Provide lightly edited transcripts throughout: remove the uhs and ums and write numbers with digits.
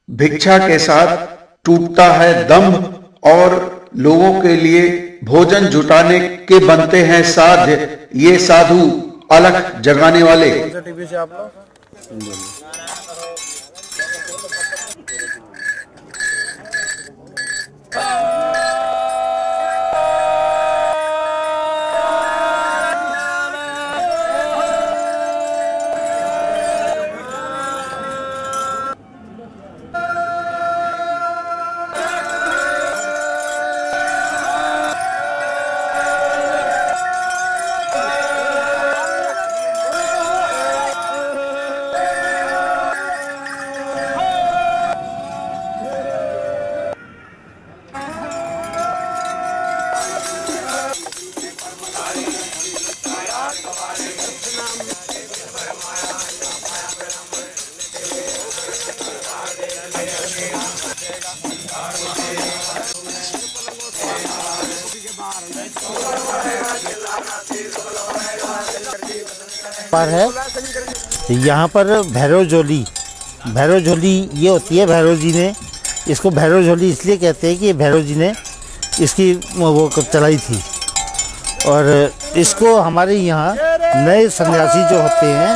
भिक्षा के साथ टूटता है दंभ और लोगों के लिए भोजन जुटाने के बनते हैं साध्य ये साधु अलख जगाने वाले। टीवी से आप लोग पर है यहाँ पर भैरव झोली ये होती है। भैरव जी ने इसको भैरव झोली इसलिए कहते हैं कि भैरव जी ने इसकी वो चलाई थी। और इसको हमारे यहाँ नए सन्यासी जो होते हैं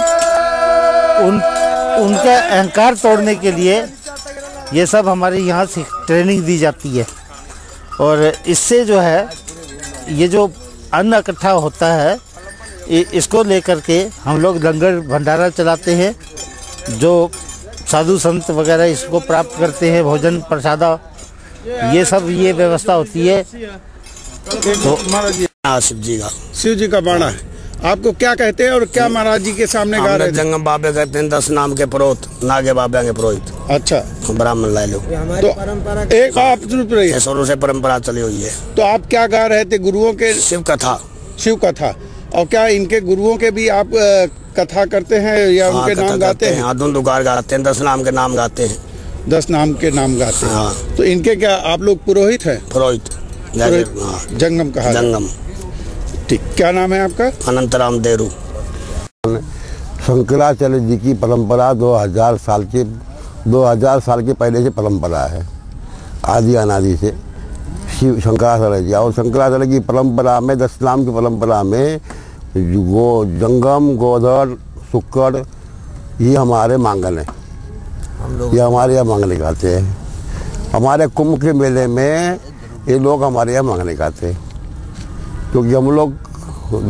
उनका अहंकार तोड़ने के लिए ये सब हमारे यहाँ से ट्रेनिंग दी जाती है। और इससे जो है ये जो अन्न इकट्ठा होता है इसको लेकर के हम लोग लंगर भंडारा चलाते हैं। जो साधु संत वगैरह इसको प्राप्त करते हैं, भोजन प्रसादा ये सब ये व्यवस्था होती है। तो शिव जी का बाणा है। आपको क्या कहते हैं और क्या महाराज जी के सामने गा रहे हैं? जंगम बाबे कहते हैं 10 नाम के पुरोहित, नागे बाबे के पुरोहित। अच्छा, ब्राह्मण ला लो। तो एक आप चुप रहिए, शुरू से परंपरा चली हुई है। तो आप क्या गा रहे थे? गुरुओं के शिव कथा। शिव कथा। और क्या इनके गुरुओं के भी आप कथा करते हैं या उनके नाम गाते हैं? हाँ, दुकान गाते हैं, 10 नाम के नाम गाते हैं। 10 नाम के नाम गाते हैं। हाँ। तो इनके क्या आप लोग पुरोहित हैं? पुरोहित जंगम कहा। जंगम। ठीक, क्या नाम है आपका? अनंतराम देरू। शंकराचार्य जी की परंपरा 2000 साल के पहले से परंपरा है, आदि अनादि से शिव शंकराचार्य जी। और शंकराचार्य की परंपरा में 10 नाम की परंपरा में जंगम, गोधर, शुक्र ये हमारे मांगन है। ये हमारे यहाँ मांगने गाते हैं। हमारे कुंभ के मेले में ये लोग हमारे यहाँ मांगने गाते हैं, क्योंकि हम लोग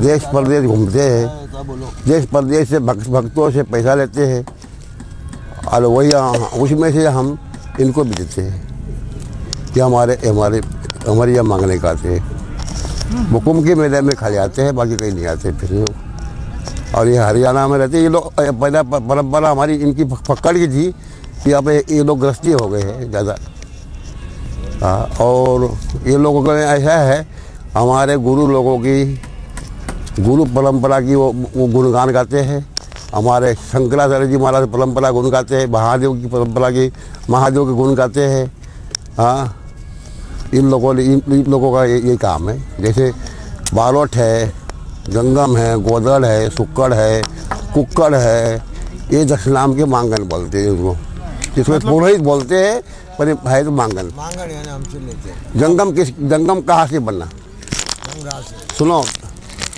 देश प्रदेश घूमते हैं, देश प्रदेश से भक्तों से पैसा लेते हैं और वही उसमें से हम इनको भी देते हैं कि हमारे यहाँ मांगने का आते हैं। वो कुंभ के मेले में खाली आते हैं, बाकी कहीं नहीं आते फिर। और ये हरियाणा में रहते हैं ये लोग। पहला परंपरा हमारी इनकी पकड़ की थी कि अब ये लोग गृहस्थी हो गए हैं ज़्यादा। हाँ, और ये लोगों का ऐसा है, हमारे गुरु लोगों की गुरु परंपरा की वो गुणगान गाते हैं। हमारे शंकराचार्य जी महाराज परंपरा गुण गाते हैं, महादेव की परंपरा की महादेव के गुण गाते हैं। हाँ, इन लोगों का ये काम है। जैसे बारोट है, जंगम है, गोदड़ है, शुक्र है, कुक्कड़ है, ये 10 नाम के मांगन बोलते हैं उनको, जिसमें पुरोहित बोलते हैं पर है तो मांगन। जंगम कहाँ से बनना? सुनो,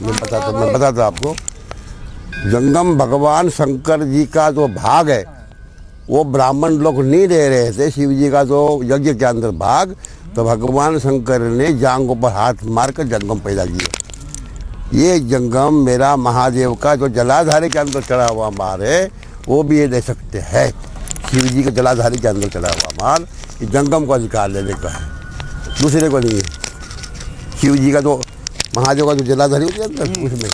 मैं बताता आपको। जंगम भगवान शंकर जी का जो भाग है वो ब्राह्मण लोग नहीं दे रहे थे, शिव जी का जो यज्ञ के अंदर भाग, तो भगवान शंकर ने जांघों पर हाथ मारकर जंगम पैदा किया। ये जंगम मेरा महादेव का जो जलाधारी के अंदर चढ़ा हुआ माल है वो भी ये दे सकते हैं। शिव जी के जलाधारी के अंदर चढ़ा हुआ माल ये जंगम को अधिकार लेने का है, दूसरे को नहीं है। शिव जी का जो महादेव का जो जलाधारी होती है अंदर उसमें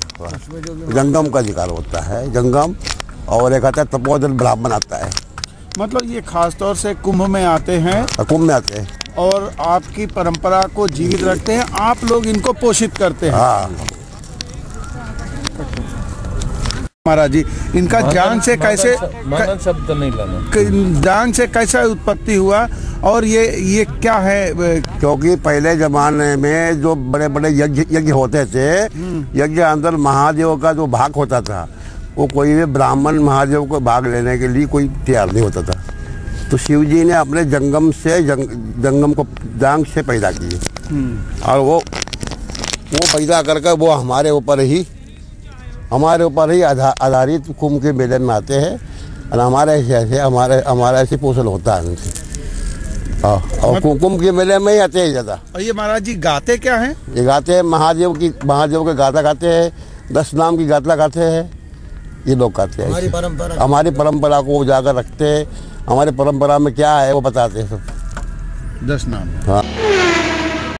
जंगम का अधिकार होता है। जंगम और एक आता है तपोधन ब्राह्मण आता है। मतलब ये खास तौर से कुंभ में आते हैं। कुंभ में आते हैं और आपकी परंपरा को जीवित रखते हैं, आप लोग इनको पोषित करते हैं। हाँ महाराज जी, इनका जान से कैसे शब्द नहीं लाना, जान से कैसा उत्पत्ति हुआ और ये क्या है? क्योंकि पहले जमाने में जो बड़े बड़े यज्ञ होते थे, यज्ञ के अंदर महादेव का जो भाग होता था वो कोई भी ब्राह्मण महादेव को भाग लेने के लिए कोई तैयार नहीं होता था। तो शिव जी ने अपने जंगम से जंगम को जांग से पैदा किए और वो पैदा करके वो हमारे ऊपर ही आधारित कुंभ के मेले में आते हैं और हमारा ऐसे पोषण होता है उनसे। और कुंभ के मेले में ही आते हैं ज़्यादा। और ये महाराज जी गाते क्या हैं? ये गाते हैं महादेव के गाथा गाते हैं, 10 नाम की गाथा गाते हैं, ये लोग गाते हैं। हमारी परंपरा को उजागर रखते हैं, हमारी परंपरा में क्या है वो बताते हैं सब। 10 नाम। हाँ।